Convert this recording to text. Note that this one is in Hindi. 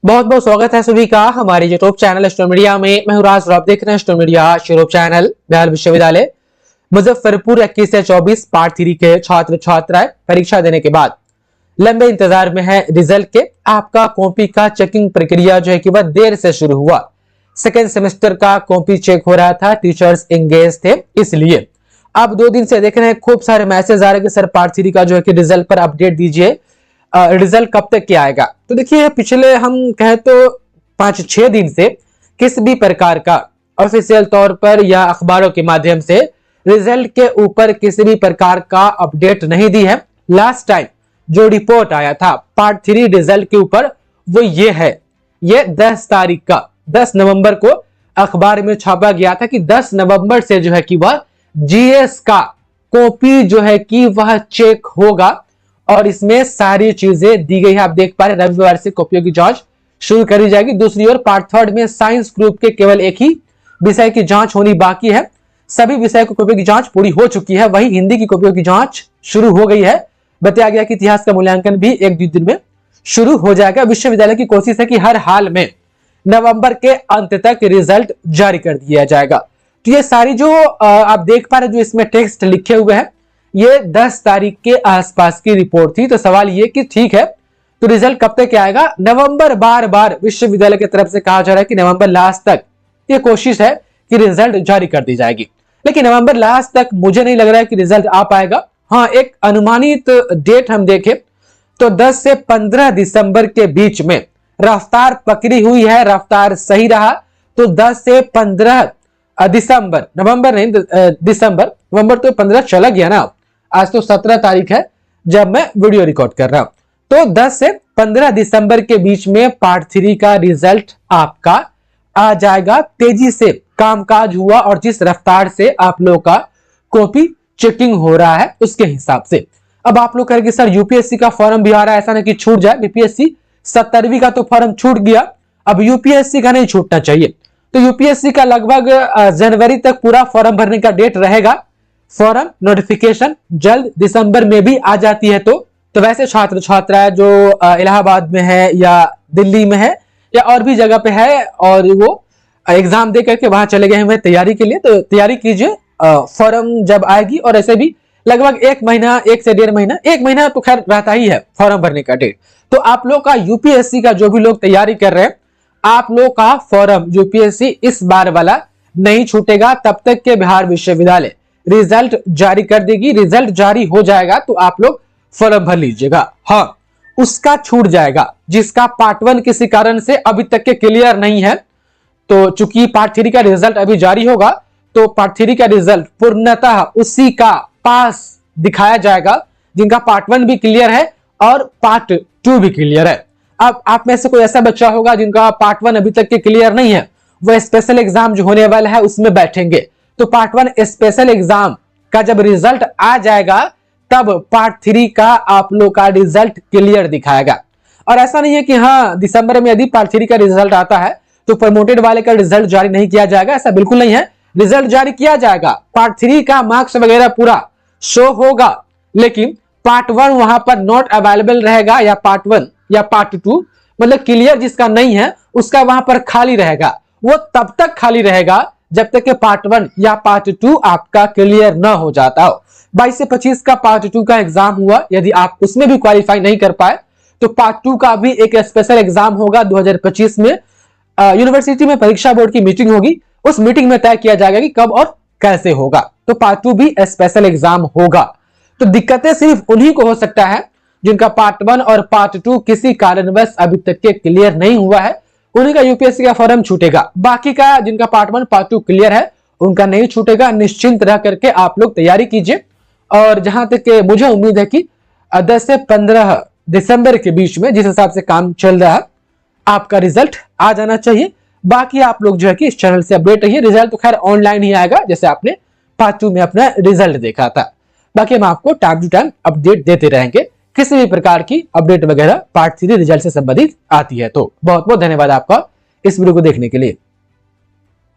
बहुत बहुत स्वागत है सभी का हमारे यूट्यूब चैनल स्टोर मीडिया में। मैं हूं राज और आप देख रहे हैं store media YouTube channel. Bihar विश्वविद्यालय मुजफ्फरपुर 21 से 24 पार्ट 3 के छात्र छात्राएं परीक्षा देने के बाद लंबे इंतजार में है रिजल्ट के। आपका कॉपी का चेकिंग प्रक्रिया जो है कि वह देर से शुरू हुआ। सेकेंड सेमेस्टर का कॉपी चेक हो रहा था, टीचर्स एंगेज थे, इसलिए अब 2 दिन से देख रहे हैं खूब सारे मैसेज आ रहे हैं कि सर पार्ट 3 का जो है कि रिजल्ट पर अपडेट दीजिए, रिजल्ट कब तक के आएगा। तो देखिए पिछले हम कहें तो 5-6 दिन से किसी भी प्रकार का ऑफिशियल तौर पर या अखबारों के माध्यम से रिजल्ट के ऊपर किसी भी प्रकार का अपडेट नहीं दी है। लास्ट टाइम जो रिपोर्ट आया था पार्ट 3 रिजल्ट के ऊपर वो ये है, ये 10 तारीख का 10 नवंबर को अखबार में छापा गया था कि 10 नवंबर से जो है कि वह जीएस का कॉपी जो है कि वह चेक होगा और इसमें सारी चीजें दी गई है। आप देख पा रहे हैं रविवार से कॉपियों की जांच शुरू करी जाएगी। दूसरी ओर पार्ट 3 में साइंस ग्रुप के केवल एक ही विषय की जांच होनी बाकी है। सभी विषय की कॉपियों की जांच पूरी हो चुकी है। वहीं हिंदी की कॉपियों की जांच शुरू हो गई है। बताया गया कि इतिहास का मूल्यांकन भी 1-2 दिन में शुरू हो जाएगा। विश्वविद्यालय की कोशिश है कि हर हाल में नवंबर के अंत तक रिजल्ट जारी कर दिया जाएगा। तो ये सारी जो आप देख पा रहे जो इसमें टेक्स्ट लिखे हुए हैं ये 10 तारीख के आसपास की रिपोर्ट थी। तो सवाल ये कि ठीक है तो रिजल्ट कब तक आएगा। नवंबर बार बार विश्वविद्यालय की तरफ से कहा जा रहा है कि नवंबर लास्ट तक ये कोशिश है कि रिजल्ट जारी कर दी जाएगी, लेकिन नवंबर लास्ट तक मुझे नहीं लग रहा है कि रिजल्ट आ पाएगा। हाँ, एक अनुमानित डेट हम देखें तो 10 से 15 दिसंबर के बीच में रफ्तार पकड़ी हुई है, रफ्तार सही रहा तो 10 से 15 दिसंबर, नवंबर नहीं दिसंबर, नवंबर तो 15 चला गया ना, आज तो 17 तारीख है जब मैं वीडियो रिकॉर्ड कर रहा हूं। तो 10 से 15 दिसंबर के बीच में पार्ट 3 का रिजल्ट आपका आ जाएगा। तेजी से कामकाज हुआ और जिस रफ्तार से आप लोगों का कॉपी चेकिंग हो रहा है उसके हिसाब से अब आप लोग कहेंगे सर यूपीएससी का फॉर्म भी आ रहा है, ऐसा नहीं कि छूट जाए। बीपीएससी 17वीं का तो फॉर्म छूट गया, अब यूपीएससी का नहीं छूटना चाहिए। तो यूपीएससी का लगभग जनवरी तक पूरा फॉर्म भरने का डेट रहेगा। फॉर्म नोटिफिकेशन जल्द दिसंबर में भी आ जाती है। तो वैसे छात्र छात्राएं जो इलाहाबाद में है या दिल्ली में है या और भी जगह पे है और वो एग्जाम दे करके वहां चले गए हैं तैयारी के लिए, तो तैयारी कीजिए। फॉर्म जब आएगी और ऐसे भी लगभग 1 महीना 1 से 1.5 महीना, 1 महीना तो खैर रहता ही है फॉर्म भरने का डेट। तो आप लोग का यूपीएससी का जो भी लोग तैयारी कर रहे हैं आप लोग का फॉर्म यूपीएससी इस बार वाला नहीं छूटेगा तब तक के बिहार विश्वविद्यालय रिजल्ट जारी कर देगी। रिजल्ट जारी हो जाएगा तो आप लोग फॉर्म भर लीजिएगा। हाँ, उसका छूट जाएगा जिसका पार्ट 1 किसी कारण से अभी तक के क्लियर नहीं है। तो चूंकि पार्ट 3 का रिजल्ट अभी जारी होगा तो पार्ट 3 का रिजल्ट पूर्णतः उसी का पास दिखाया जाएगा जिनका पार्ट 1 भी क्लियर है और पार्ट 2 भी क्लियर है। अब आप में से कोई ऐसा बच्चा होगा जिनका पार्ट 1 अभी तक के क्लियर नहीं है, वह स्पेशल एग्जाम जो होने वाला है उसमें बैठेंगे। तो पार्ट 1 स्पेशल एग्जाम का जब रिजल्ट आ जाएगा तब पार्ट 3 का आप लोग का रिजल्ट क्लियर दिखाएगा। और ऐसा नहीं है कि हाँ दिसंबर में यदि पार्ट 3 का रिजल्ट आता है तो प्रमोटेड वाले का रिजल्ट जारी नहीं किया जाएगा, ऐसा बिल्कुल नहीं है। रिजल्ट जारी किया जाएगा, पार्ट 3 का मार्क्स वगैरह पूरा शो होगा, लेकिन पार्ट 1 वहां पर नॉट अवेलेबल रहेगा या पार्ट 1 या पार्ट 2 मतलब क्लियर जिसका नहीं है उसका वहां पर खाली रहेगा। वो तब तक खाली रहेगा जब तक कि पार्ट 1 या पार्ट 2 आपका क्लियर ना हो जाता हो। 22 से 25 का पार्ट 2 का एग्जाम हुआ, यदि आप उसमें भी क्वालिफाई नहीं कर पाए तो पार्ट 2 का भी एक स्पेशल एग्जाम होगा 2025 में। यूनिवर्सिटी में परीक्षा बोर्ड की मीटिंग होगी, उस मीटिंग में तय किया जाएगा कि कब और कैसे होगा। तो पार्ट 2 भी स्पेशल एग्जाम होगा। तो दिक्कतें सिर्फ उन्हीं को हो सकता है जिनका पार्ट 1 और पार्ट 2 किसी कारणवश अभी तक के क्लियर नहीं हुआ है, उन्हीं का यूपीएससी का फॉर्म छूटेगा। बाकी का जिनका पार्ट 1 पार्ट 2 क्लियर है उनका नहीं छूटेगा। निश्चिंत रह करके आप लोग तैयारी कीजिए। और जहां तक मुझे उम्मीद है कि 10 से 15 दिसंबर के बीच में जिस हिसाब से काम चल रहा है आपका रिजल्ट आ जाना चाहिए। बाकी आप लोग जो है कि इस चैनल से अपडेट रहिए। रिजल्ट तो खैर ऑनलाइन ही आएगा जैसे आपने पार्ट 2 में अपना रिजल्ट देखा था। बाकी हम आपको टाइम टू टाइम अपडेट देते रहेंगे, किसी भी प्रकार की अपडेट वगैरह पार्ट 3 रिजल्ट से संबंधित आती है। तो बहुत बहुत धन्यवाद आपका इस वीडियो को देखने के लिए।